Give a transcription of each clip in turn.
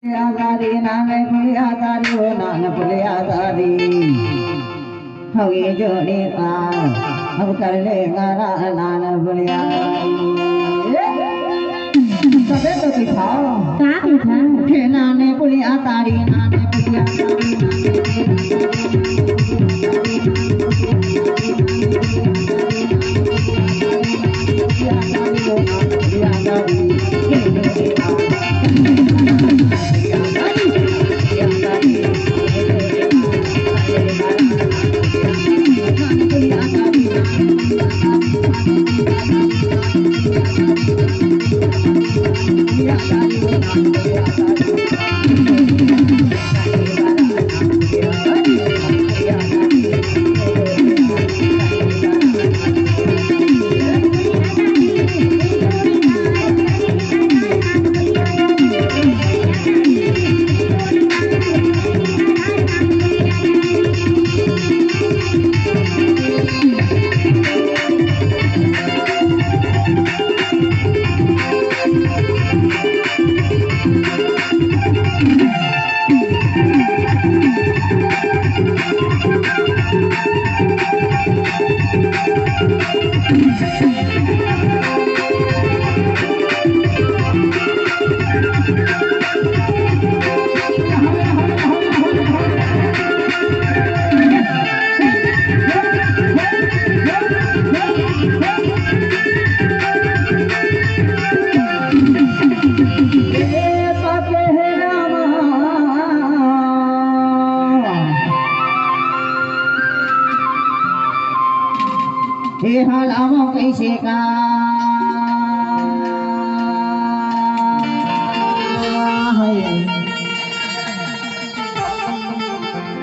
आजारी नाने पुली आजारी हो नान पुली आजारी हम ये जोड़ी पार हम कर लेगा नान पुली आजारी सबे तो दिखाओ क्या दिखा हे नाने पुली आजारी नाने पुली आजारी हे हालामो कैसे का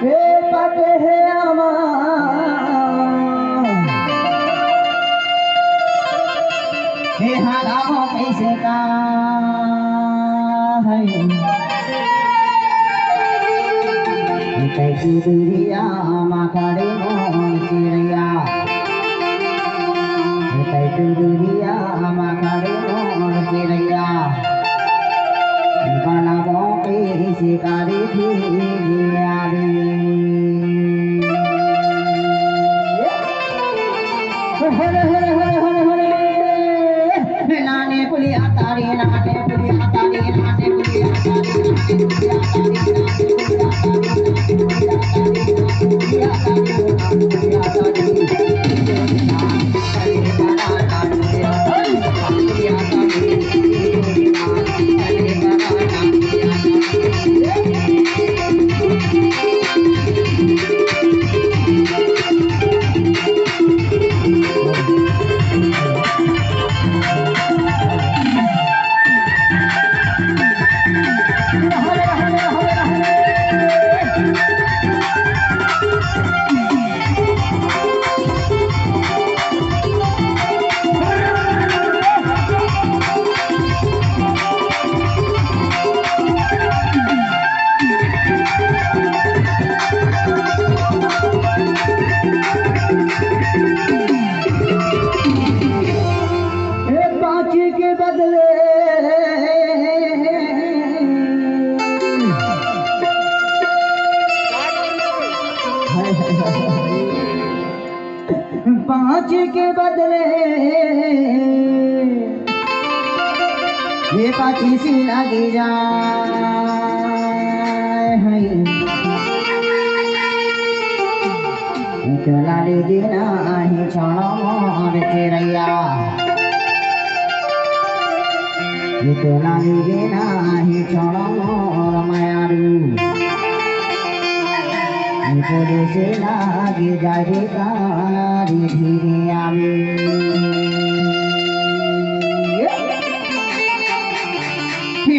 हे पते है आमा हे हालामो कैसे का कैसी दुरिया माखाड़े मोन चिड़िया दुरिया माखाड़े मोन चिड़िया बना बोके शिकारी थी यारी हरे हरे हरे हरे हरे नाने पुलिया तारी नाने पुलिया तारी नाने पुलिया तारी नाने पुलिया पाँच के बदले ये पाची सी लगी जाए चला ले देना ही छोड़ो मोर चिड़ैया चला ले देना ही छोड़ो मोर मायारू पुलिस से लागे जाए कारी धीरे आवे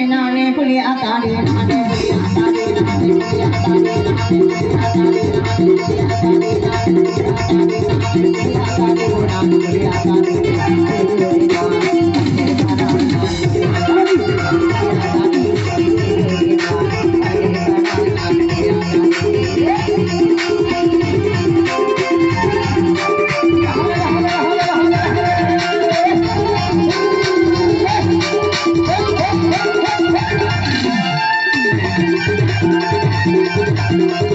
नाने पुलिया तारी नाने पुलिया तारी नाने पुलिया तारी Thank you.